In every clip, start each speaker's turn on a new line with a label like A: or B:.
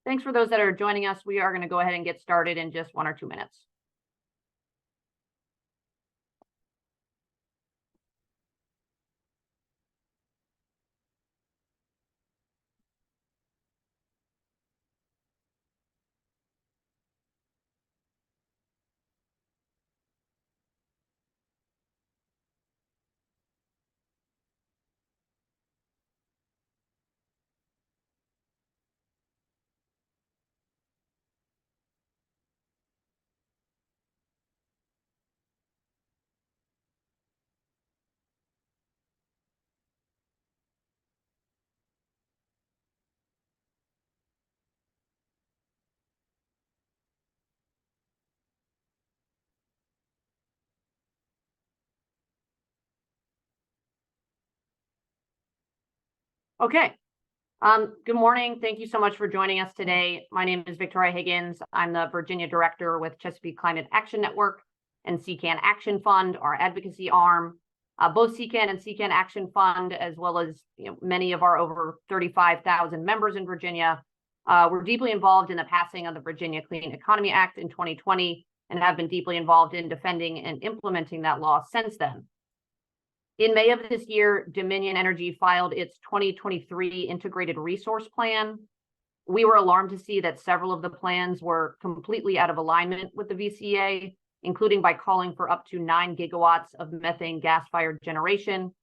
A: Thanks for those that are joining us. We are going to go ahead and get started in just 1 or 2 minutes. Okay. Good morning. Thank you so much for joining us today. My name is Victoria Higgins. I'm the Virginia Director with Chesapeake Climate Action Network and CCAN Action Fund, our advocacy arm. Both CCAN and CCAN Action Fund, as well as many of our over 35,000 members in Virginia, were deeply involved in the passing of the Virginia Clean Economy Act in 2020 and have been deeply involved in defending and implementing that law since then. In May of this year, Dominion Energy filed its 2023 Integrated Resource Plan. We were alarmed to see that several of the plans were completely out of alignment with the VCEA, including by calling for up to 9 gigawatts of methane gas-fired generation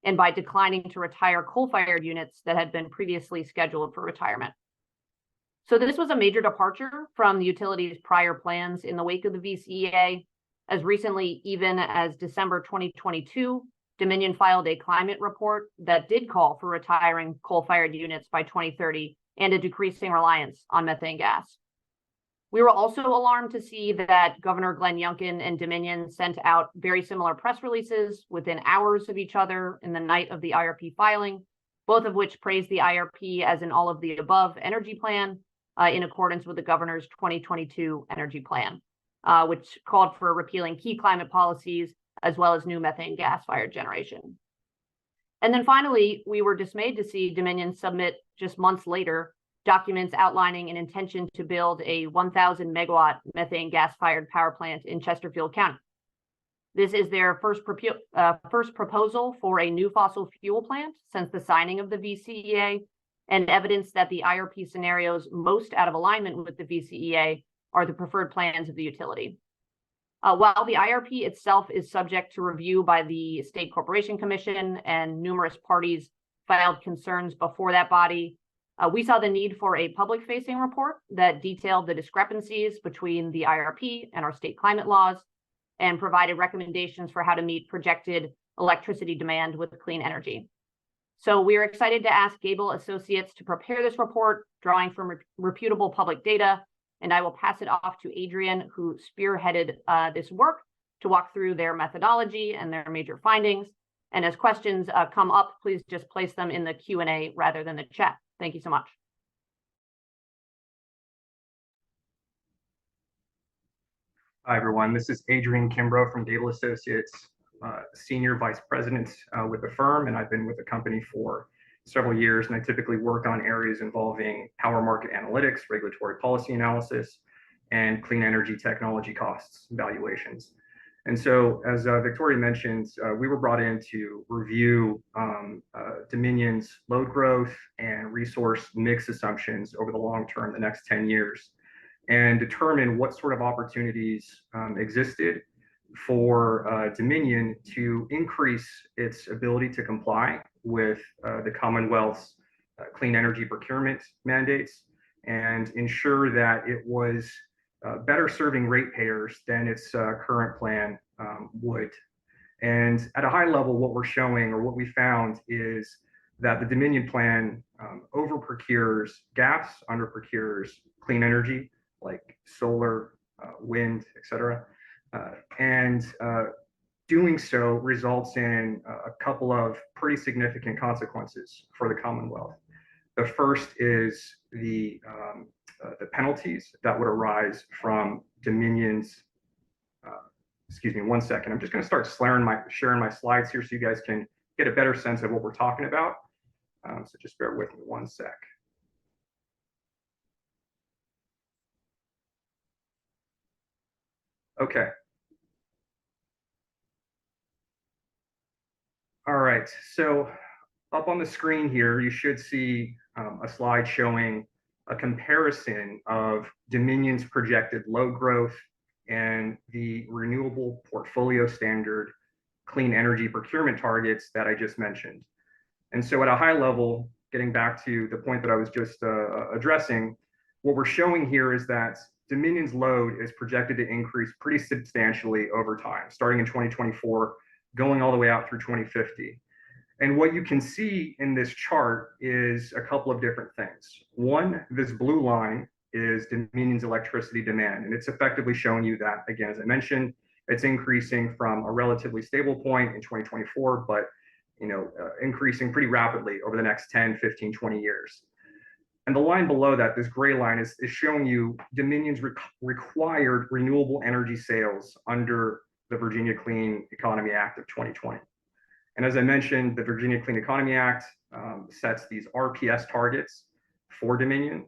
A: and by declining to retire coal-fired units that had been previously scheduled for retirement. So this was a major departure from the utility's prior plans in the wake of the VCEA. As recently even as December 2022, Dominion filed a climate report that did call for retiring coal-fired units by 2030 and a decreasing reliance on methane gas. We were also alarmed to see that Governor Glenn Youngkin and Dominion sent out very similar press releases within hours of each other in the night of the IRP filing, both of which praised the IRP as an all-of-the-above energy plan in accordance with the governor's 2022 energy plan, which called for repealing key climate policies as well as new methane gas-fired generation. And then finally, we were dismayed to see Dominion submit just months later documents outlining an intention to build a 1,000 megawatt methane gas-fired power plant in Chesterfield County. This is their first proposal for a new fossil fuel plant since the signing of the VCEA, and evidence that the IRP scenarios most out of alignment with the VCEA are the preferred plans of the utility. While the IRP itself is subject to review by the State Corporation Commission and numerous parties filed concerns before that body, we saw the need for a public-facing report that detailed the discrepancies between the IRP and our state climate laws and provided recommendations for how to meet projected electricity demand with clean energy. So we are excited to ask Gable Associates to prepare this report, drawing from reputable public data, and I will pass it off to Adrian, who spearheaded this work, to walk through their methodology and their major findings. And as questions come up, please just place them in the Q&A rather than the chat. Thank you so much.
B: Hi, everyone. This is Adrian Kimbrough from Gable Associates, Senior Vice President with the firm, and I've been with the company for several years, and I typically work on areas involving power market analytics, regulatory policy analysis, and clean energy technology costs valuations. And so, as Victoria mentioned, we were brought in to review Dominion's load growth and resource mix assumptions over the long term, the next 10 years, and determine what sort of opportunities existed for Dominion to increase its ability to comply with the Commonwealth's clean energy procurement mandates and ensure that it was better serving ratepayers than its current plan would. And at a high level, what we're showing, or what we found, is that the Dominion plan over procures gas, under procures clean energy like solar, wind, et cetera. And doing so results in a couple of pretty significant consequences for the Commonwealth. The first is the penalties that would arise from Dominion's, excuse me, 1 second. I'm just going to start sharing my slides here so you guys can get a better sense of what we're talking about. So just bear with me 1 sec. Okay. All right. So up on the screen here, you should see a slide showing a comparison of Dominion's projected load growth and the renewable portfolio standard clean energy procurement targets that I just mentioned. And so at a high level, getting back to the point that I was just addressing, what we're showing here is that Dominion's load is projected to increase pretty substantially over time, starting in 2024, going all the way out through 2050. And what you can see in this chart is a couple of different things. One, this blue line is Dominion's electricity demand, and it's effectively showing you that, again, as I mentioned, it's increasing from a relatively stable point in 2024, but increasing pretty rapidly over the next 10, 15, 20 years. And the line below that, this gray line, is showing you Dominion's required renewable energy sales under the Virginia Clean Economy Act of 2020. And as I mentioned, the Virginia Clean Economy Act sets these RPS targets for Dominion.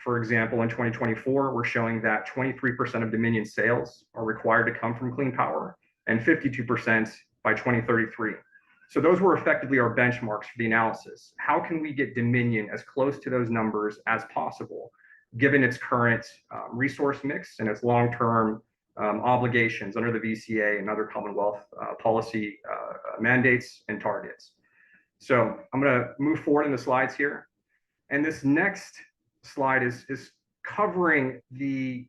B: For example, in 2024, we're showing that 23% of Dominion sales are required to come from clean power and 52% by 2033. So those were effectively our benchmarks for the analysis. How can we get Dominion as close to those numbers as possible, given its current resource mix and its long-term obligations under the VCA and other Commonwealth policy mandates and targets? So I'm going to move forward in the slides here. And this next slide is covering the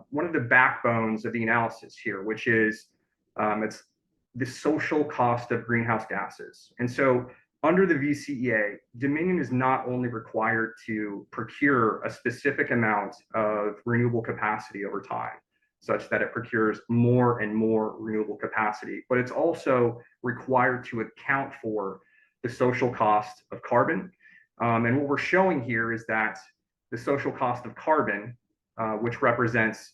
B: one of the backbones of the analysis here, which is it's the social cost of greenhouse gases. And so under the VCEA, Dominion is not only required to procure a specific amount of renewable capacity over time, such that it procures more and more renewable capacity, but it's also required to account for the social cost of carbon. And what we're showing here is that the social cost of carbon, which represents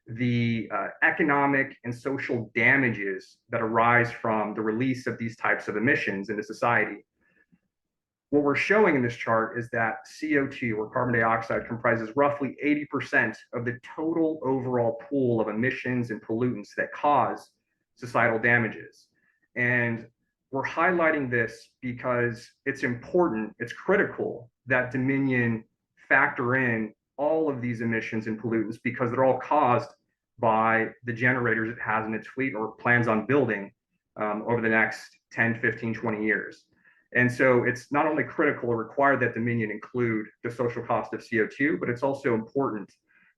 B: the economic and social damages that arise from the release of these types of emissions into society. What we're showing in this chart is that CO2, or carbon dioxide, comprises roughly 80% of the total overall pool of emissions and pollutants that cause societal damages. And we're highlighting this because it's important, it's critical that Dominion factor in all of these emissions and pollutants, because they're all caused by the generators it has in its fleet or plans on building over the next 10, 15, 20 years. And so it's not only critical or required that Dominion include the social cost of CO2, but it's also important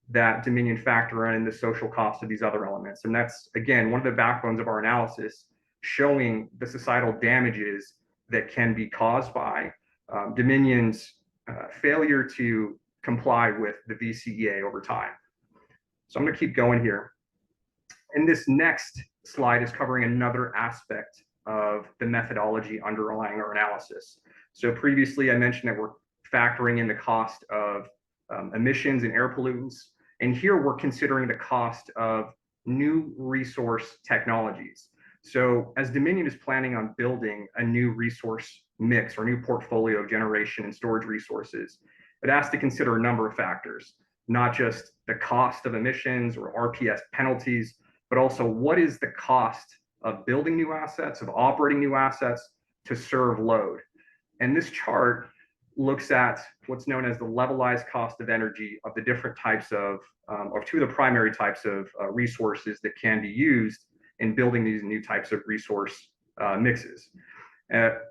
B: that Dominion factor in the social cost of these other elements. And that's, again, one of the backbones of our analysis, showing the societal damages that can be caused by Dominion's failure to comply with the VCEA over time. So I'm going to keep going here. And this next slide is covering another aspect of the methodology underlying our analysis. So previously I mentioned that we're factoring in the cost of emissions and air pollutants. And here we're considering the cost of new resource technologies. So as Dominion is planning on building a new resource mix or new portfolio of generation and storage resources, it has to consider a number of factors, not just the cost of emissions or RPS penalties, but also what is the cost of building new assets, of operating new assets to serve load. And this chart looks at what's known as the levelized cost of energy of the different types of, or two of the primary types of resources that can be used in building these new types of resource mixes.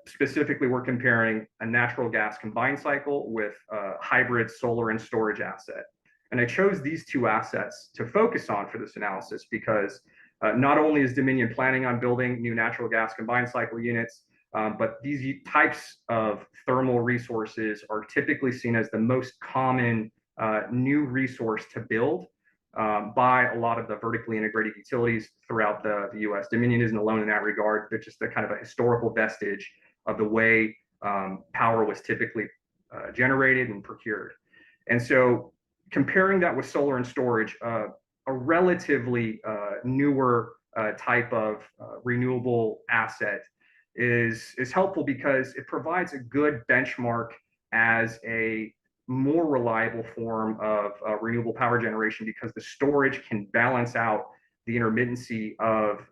B: Specifically, we're comparing a natural gas combined cycle with a hybrid solar and storage asset. And I chose these two assets to focus on for this analysis because not only is Dominion planning on building new natural gas combined cycle units, but these types of thermal resources are typically seen as the most common new resource to build by a lot of the vertically integrated utilities throughout the US. Dominion isn't alone in that regard. It's just a kind of a historical vestige of the way power was typically generated and procured. And so comparing that with solar and storage, a relatively newer type of renewable asset is helpful because it provides a good benchmark as a more reliable form of renewable power generation, because the storage can balance out the intermittency of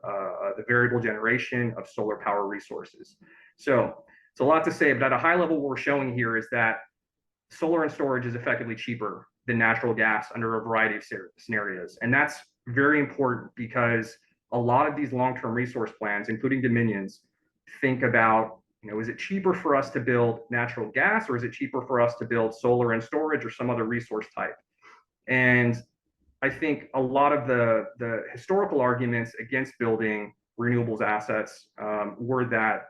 B: the variable generation of solar power resources. So it's a lot to say, but at a high level, what we're showing here is that solar and storage is effectively cheaper than natural gas under a variety of scenarios. And that's very important because a lot of these long-term resource plans, including Dominion's, think about, is it cheaper for us to build natural gas, or is it cheaper for us to build solar and storage or some other resource type? And I think a lot of the historical arguments against building renewables assets were that,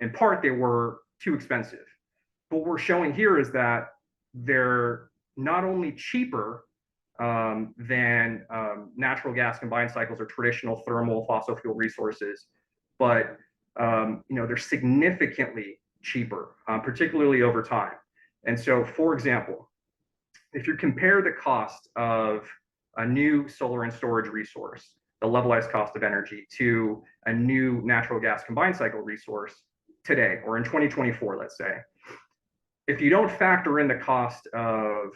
B: in part, they were too expensive. But what we're showing here is that they're not only cheaper than natural gas combined cycles or traditional thermal fossil fuel resources, but they're significantly cheaper, particularly over time. And so, for example, if you compare the cost of a new solar and storage resource, the levelized cost of energy, to a new natural gas combined cycle resource today, or in 2024, let's say, if you don't factor in the cost of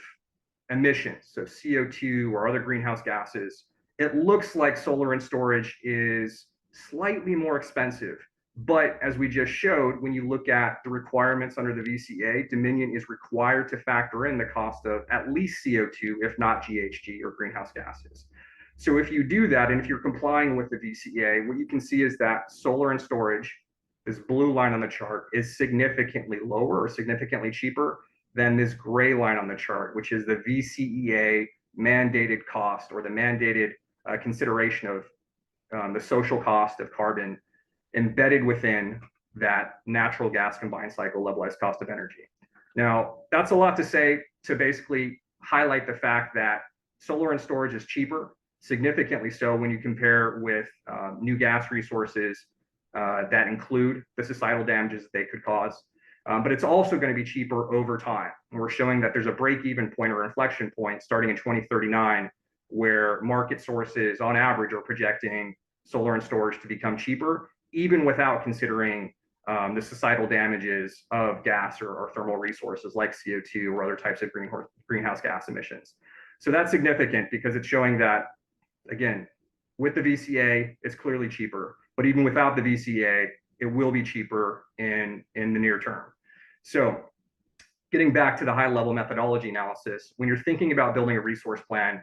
B: emissions, so CO2 or other greenhouse gases, it looks like solar and storage is slightly more expensive. But as we just showed, when you look at the requirements under the VCA, Dominion is required to factor in the cost of at least CO2, if not GHG or greenhouse gases. So if you do that, and if you're complying with the VCA, what you can see is that solar and storage, this blue line on the chart, is significantly lower or significantly cheaper than this gray line on the chart, which is the VCEA mandated cost, or the mandated consideration of the social cost of carbon embedded within that natural gas combined cycle levelized cost of energy. Now, that's a lot to say to basically highlight the fact that solar and storage is cheaper, significantly so when you compare with new gas resources that include the societal damages that they could cause. But it's also going to be cheaper over time. And we're showing that there's a break-even point or inflection point starting in 2039, where market sources on average are projecting solar and storage to become cheaper, even without considering the societal damages of gas or thermal resources like CO2 or other types of greenhouse gas emissions. So that's significant because it's showing that, again, with the VCA, it's clearly cheaper, but even without the VCA, it will be cheaper in the near term. So getting back to the high level methodology analysis, when you're thinking about building a resource plan,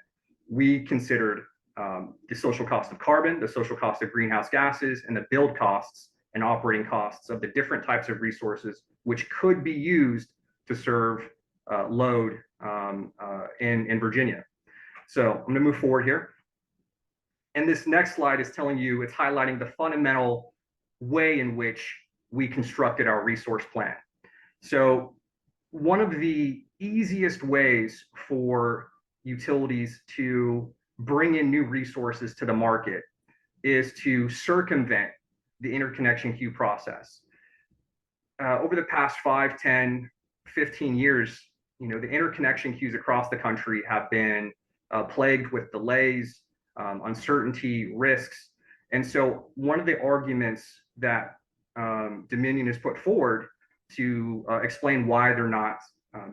B: we considered the social cost of carbon, the social cost of greenhouse gases, and the build costs and operating costs of the different types of resources which could be used to serve load in Virginia. So I'm going to move forward here. And this next slide is telling you, it's highlighting the fundamental way in which we constructed our resource plan. So one of the easiest ways for utilities to bring in new resources to the market is to circumvent the interconnection queue process. Over the past 5, 10, 15 years, the interconnection queues across the country have been plagued with delays, uncertainty, risks. And so one of the arguments that Dominion has put forward to explain why they're not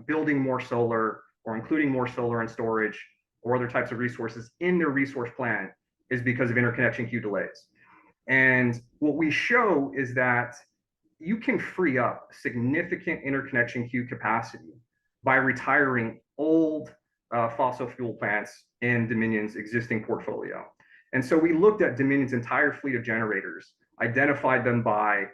B: building more solar or including more solar and storage or other types of resources in their resource plan is because of interconnection queue delays. And what we show is that you can free up significant interconnection queue capacity by retiring old fossil fuel plants in Dominion's existing portfolio. And so we looked at Dominion's entire fleet of generators, identified them by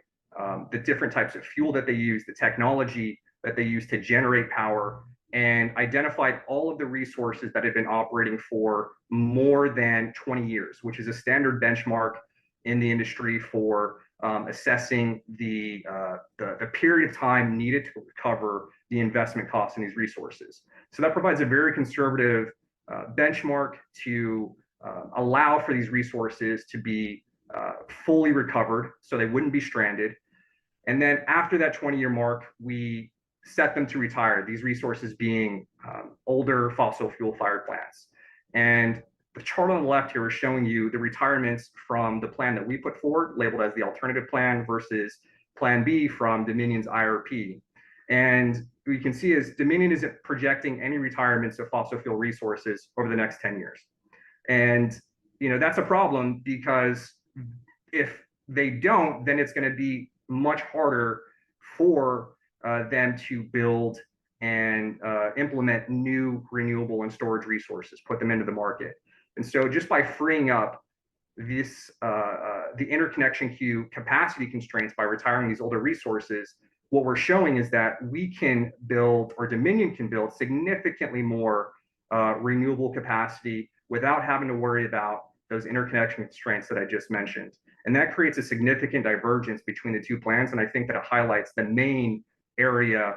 B: the different types of fuel that they use, the technology that they use to generate power, and identified all of the resources that have been operating for more than 20 years, which is a standard benchmark in the industry for assessing the period of time needed to recover the investment costs in these resources. So that provides a very conservative benchmark to allow for these resources to be fully recovered so they wouldn't be stranded. And then after that 20-year mark, we set them to retire, these resources being older fossil fuel fired plants. And the chart on the left here is showing you the retirements from the plan that we put forward, labeled as the alternative plan, versus Plan B from Dominion's IRP. And we can see is Dominion isn't projecting any retirements of fossil fuel resources over the next 10 years. And that's a problem, because if they don't, then it's going to be much harder for them to build and implement new renewable and storage resources, put them into the market. And so just by freeing up the interconnection queue capacity constraints by retiring these older resources, what we're showing is that we can build, or Dominion can build, significantly more renewable capacity without having to worry about those interconnection constraints that I just mentioned. And that creates a significant divergence between the two plans. And I think that it highlights the main area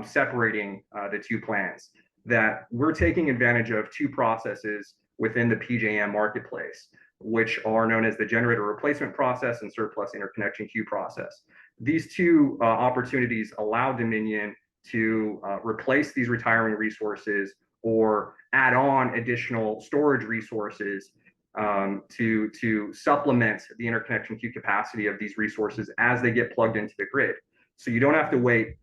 B: separating the two plans, that we're taking advantage of two processes within the PJM marketplace, which are known as the generator replacement process and surplus interconnection queue process. These two opportunities allow Dominion to replace these retiring resources or add on additional storage resources to supplement the interconnection queue capacity of these resources as they get plugged into the grid. So you don't have to wait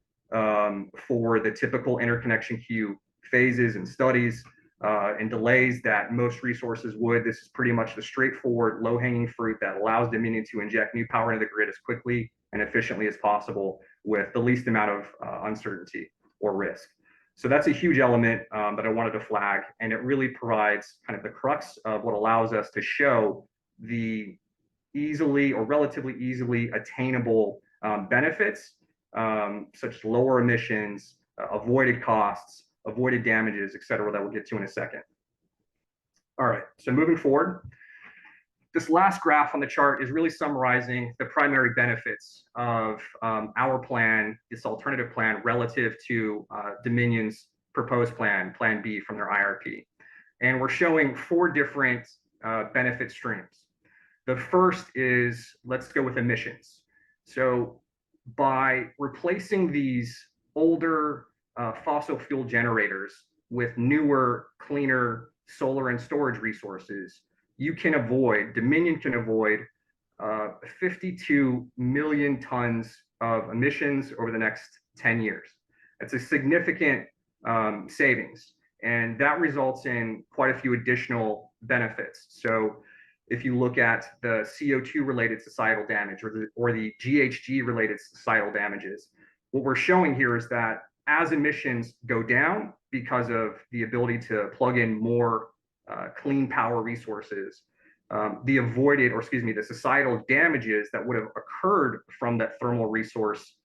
B: for the typical interconnection queue phases and studies and delays that most resources would. This is pretty much the straightforward, low-hanging fruit that allows Dominion to inject new power into the grid as quickly and efficiently as possible with the least amount of uncertainty or risk. So that's a huge element that I wanted to flag, and it really provides kind of the crux of what allows us to show the easily or relatively easily attainable benefits, such as lower emissions, avoided costs, avoided damages, et cetera, that we'll get to in a second. All right, so moving forward, this last graph on the chart is really summarizing the primary benefits of our plan, this alternative plan, relative to Dominion's proposed plan, Plan B from their IRP. And we're showing 4 different benefit streams. The first is, let's go with emissions. So by replacing these older fossil fuel generators with newer, cleaner solar and storage resources, Dominion can avoid 52 million tons of emissions over the next 10 years. That's a significant savings, and that results in quite a few additional benefits. So if you look at the CO2 related societal damage or the GHG related societal damages, what we're showing here is that as emissions go down because of the ability to plug in more clean power resources, the societal damages that would have occurred from that thermal resource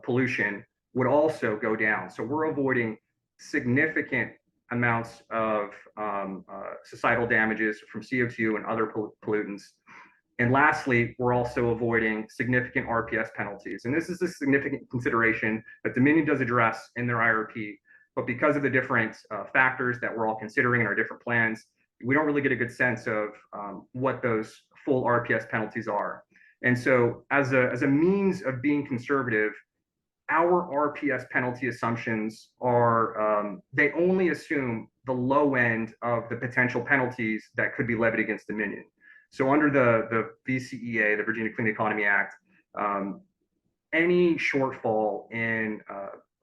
B: pollution would also go down. So we're avoiding significant amounts of societal damages from CO2 and other pollutants. And lastly, we're also avoiding significant RPS penalties. And this is a significant consideration that Dominion does address in their IRP. But because of the different factors that we're all considering in our different plans, we don't really get a good sense of what those full RPS penalties are. And so as a means of being conservative, our RPS penalty assumptions are, they only assume the low end of the potential penalties that could be levied against Dominion. So under the VCEA, the Virginia Clean Economy Act, any shortfall in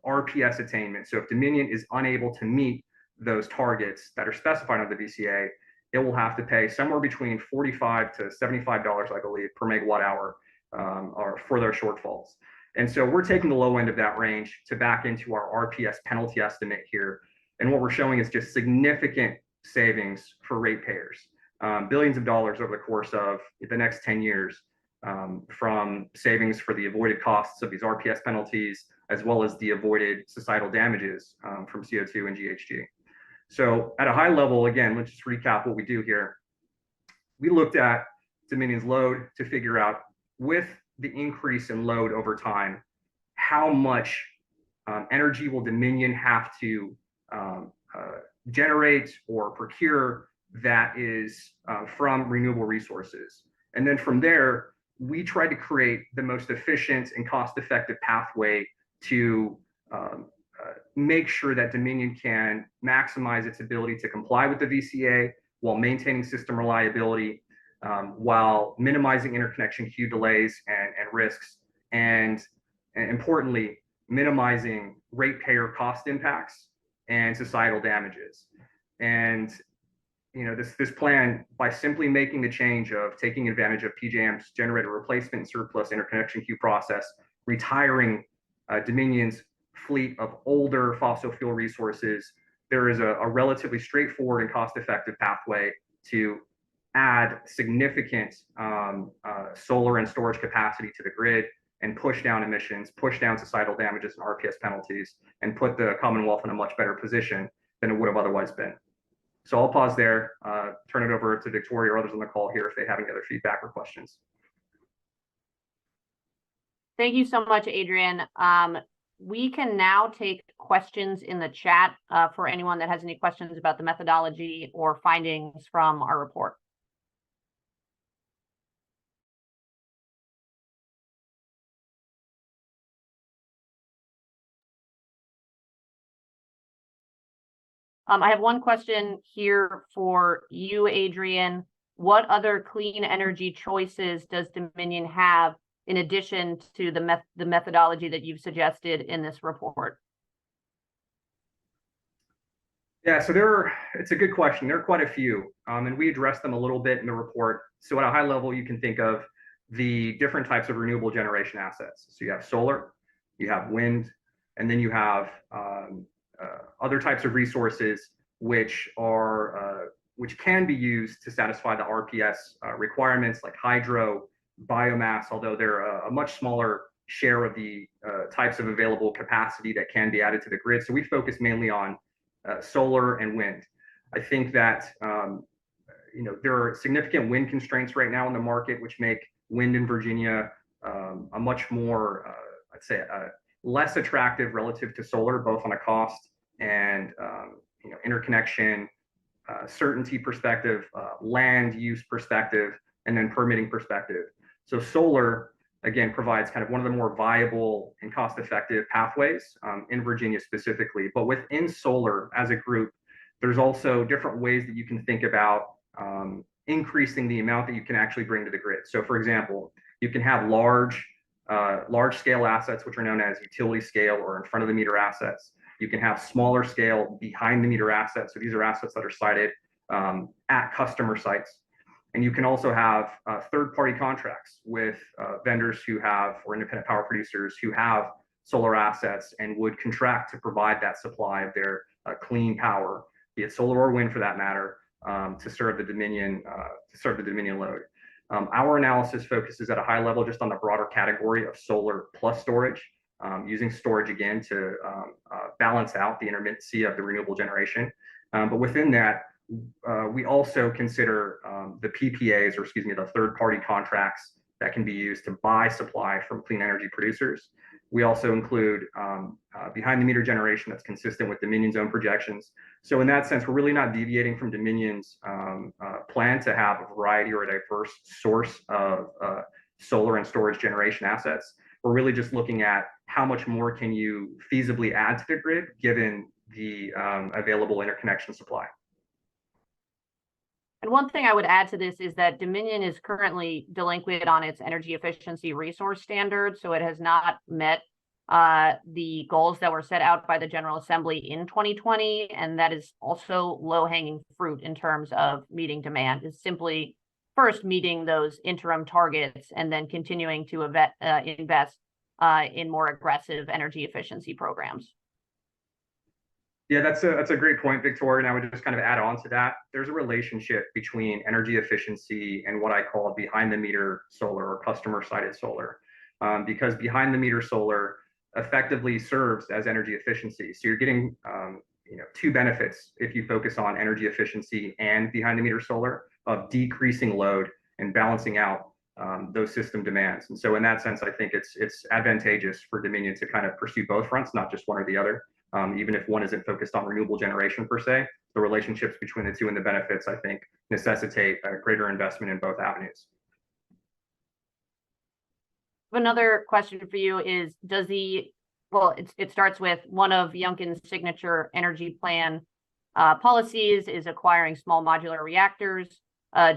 B: RPS attainment, so if Dominion is unable to meet those targets that are specified under the VCEA, it will have to pay somewhere between $45 to $75, I believe, per megawatt hour or for their shortfalls. And so we're taking the low end of that range to back into our RPS penalty estimate here. And what we're showing is just significant savings for ratepayers. Billions of dollars over the course of the next 10 years from savings for the avoided costs of these RPS penalties, as well as the avoided societal damages from CO2 and GHG. So at a high level, again, let's just recap what we do here. We looked at Dominion's load to figure out, with the increase in load over time, how much energy will Dominion have to generate or procure that is from renewable resources. And then from there, we try to create the most efficient and cost-effective pathway to make sure that Dominion can maximize its ability to comply with the VCEA while maintaining system reliability, while minimizing interconnection queue delays and risks, and importantly, minimizing ratepayer cost impacts and societal damages. And this plan, by simply making the change of taking advantage of PJM's generator replacement surplus interconnection queue process, retiring Dominion's fleet of older fossil fuel resources, there is a relatively straightforward and cost-effective pathway to add significant solar and storage capacity to the grid and push down emissions, push down societal damages and RPS penalties, and put the Commonwealth in a much better position than it would have otherwise been. So I'll pause there, turn it over to Victoria or others on the call here if they have any other feedback or questions.
A: Thank you so much, Adrian. We can now take questions in the chat for anyone that has any questions about the methodology or findings from our report. I have one question here for you, Adrian. What other clean energy choices does Dominion have in addition to the methodology that you've suggested in this report?
B: Yeah, so it's a good question. There are quite a few, and we addressed them a little bit in the report. So at a high level, you can think of the different types of renewable generation assets. So you have solar, you have wind, and then you have other types of resources which can be used to satisfy the RPS requirements, like hydro, biomass, although they're a much smaller share of the types of available capacity that can be added to the grid. So we focus mainly on solar and wind. I think that there are significant wind constraints right now in the market, which make wind in Virginia a much more, I'd say, less attractive relative to solar, both on a cost and interconnection certainty perspective, land use perspective, and then permitting perspective. So solar, again, provides kind of one of the more viable and cost-effective pathways in Virginia specifically. But within solar as a group, there's also different ways that you can think about increasing the amount that you can actually bring to the grid. So for example, you can have large scale assets, which are known as utility scale or in front of the meter assets. You can have smaller scale behind the meter assets. So these are assets that are sited at customer sites. And you can also have third-party contracts with vendors who have, or independent power producers who have solar assets and would contract to provide that supply of their clean power, be it solar or wind for that matter, to serve the Dominion load. Our analysis focuses at a high level just on the broader category of solar plus storage, using storage again to balance out the intermittency of the renewable generation. But within that, we also consider the PPAs, or excuse me, the third-party contracts that can be used to buy supply from clean energy producers. We also include behind-the-meter generation that's consistent with Dominion's own projections. So in that sense, we're really not deviating from Dominion's plan to have a variety or a diverse source of solar and storage generation assets. We're really just looking at how much more can you feasibly add to the grid given the available interconnection supply.
A: And one thing I would add to this is that Dominion is currently delinquent on its energy efficiency resource standard, so it has not met the goals that were set out by the General Assembly in 2020, and that is also low-hanging fruit in terms of meeting demand, is simply first meeting those interim targets and then continuing to invest in more aggressive energy efficiency programs.
B: Yeah, that's a great point, Victoria, and I would just kind of add on to that. There's a relationship between energy efficiency and what I call behind-the-meter solar or customer-sided solar, because behind-the-meter solar effectively serves as energy efficiency. So you're getting two benefits if you focus on energy efficiency and behind-the-meter solar of decreasing load and balancing out those system demands. And so in that sense, I think it's advantageous for Dominion to kind of pursue both fronts, not just one or the other. Even if one isn't focused on renewable generation per se, the relationships between the two and the benefits, I think, necessitate a greater investment in both avenues.
A: Another question for you is, it starts with one of Youngkin's signature energy plan policies is acquiring small modular reactors.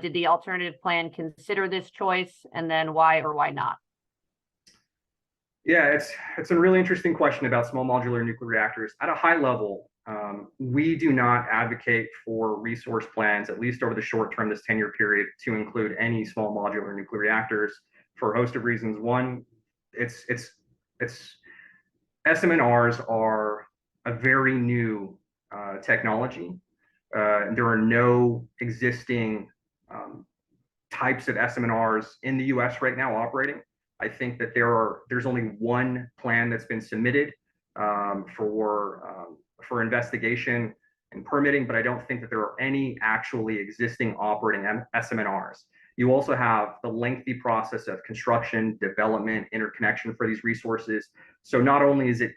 A: Did the alternative plan consider this choice, and then why or why not?
B: Yeah, it's a really interesting question about small modular nuclear reactors. At a high level, we do not advocate for resource plans, at least over the short term, this 10-year period, to include any small modular nuclear reactors for a host of reasons. One, it's SMNRs are a very new technology. There are no existing types of SMNRs in the US right now operating. I think that there's only one plan that's been submitted for investigation and permitting, but I don't think that there are any actually existing operating SMNRs. You also have the lengthy process of construction, development, interconnection for these resources. So not only is it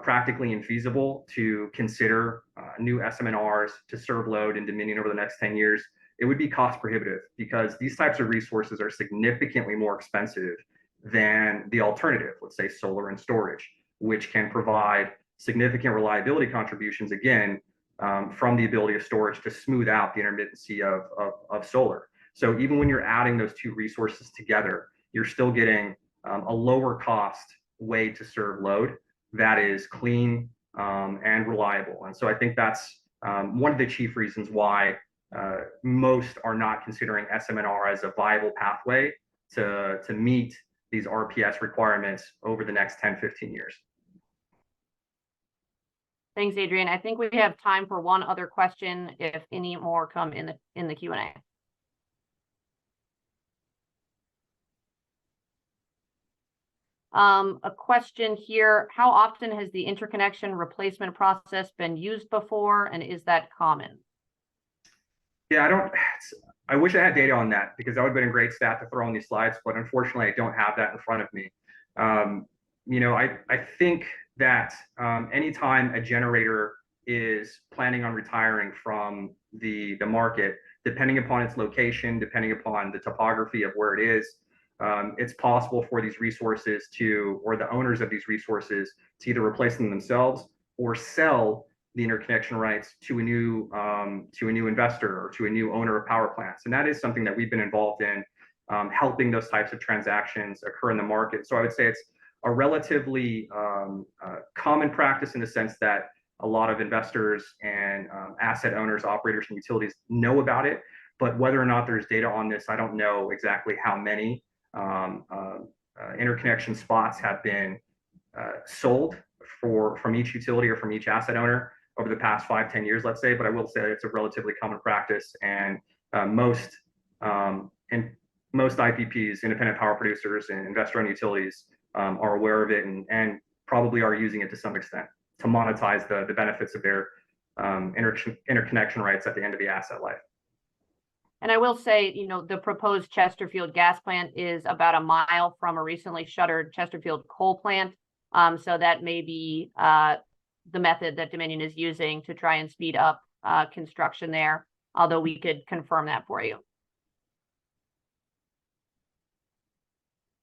B: practically infeasible to consider new SMNRs to serve load in Dominion over the next 10 years, it would be cost prohibitive because these types of resources are significantly more expensive than the alternative, let's say solar and storage, which can provide significant reliability contributions, again, from the ability of storage to smooth out the intermittency of solar. So even when you're adding those two resources together, you're still getting a lower cost way to serve load that is clean and reliable. And so I think that's one of the chief reasons why most are not considering SMNR as a viable pathway to meet these RPS requirements over the next 10, 15 years.
A: Thanks, Adrian. I think we have time for one other question if any more come in the Q&A. A question here, how often has the interconnection replacement process been used before, and is that common?
B: Yeah, I wish I had data on that because that would have been a great stat to throw on these slides, but unfortunately I don't have that in front of me. I think that anytime a generator is planning on retiring from the market, depending upon its location, depending upon the topography of where it is, it's possible for these resources or the owners of these resources to either replace them themselves or sell the interconnection rights to a new investor or to a new owner of power plants. And that is something that we've been involved in, helping those types of transactions occur in the market. So I would say it's a relatively common practice in the sense that a lot of investors and asset owners, operators, and utilities know about it. But whether or not there's data on this, I don't know exactly how many interconnection spots have been sold from each utility or from each asset owner over the past 5-10 years, let's say. But I will say it's a relatively common practice, and most IPPs, independent power producers, and investor-owned utilities are aware of it and probably are using it to some extent to monetize the benefits of their interconnection rights at the end of the asset life.
A: And I will say, the proposed Chesterfield gas plant is about a mile from a recently shuttered Chesterfield coal plant. So that may be the method that Dominion is using to try and speed up construction there, although we could confirm that for you.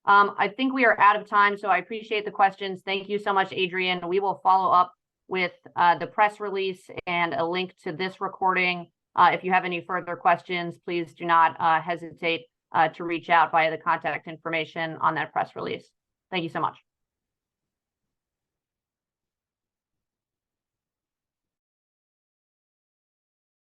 A: I think we are out of time, so I appreciate the questions. Thank you so much, Adrian. We will follow up with the press release and a link to this recording. If you have any further questions, please do not hesitate to reach out via the contact information on that press release. Thank you so much.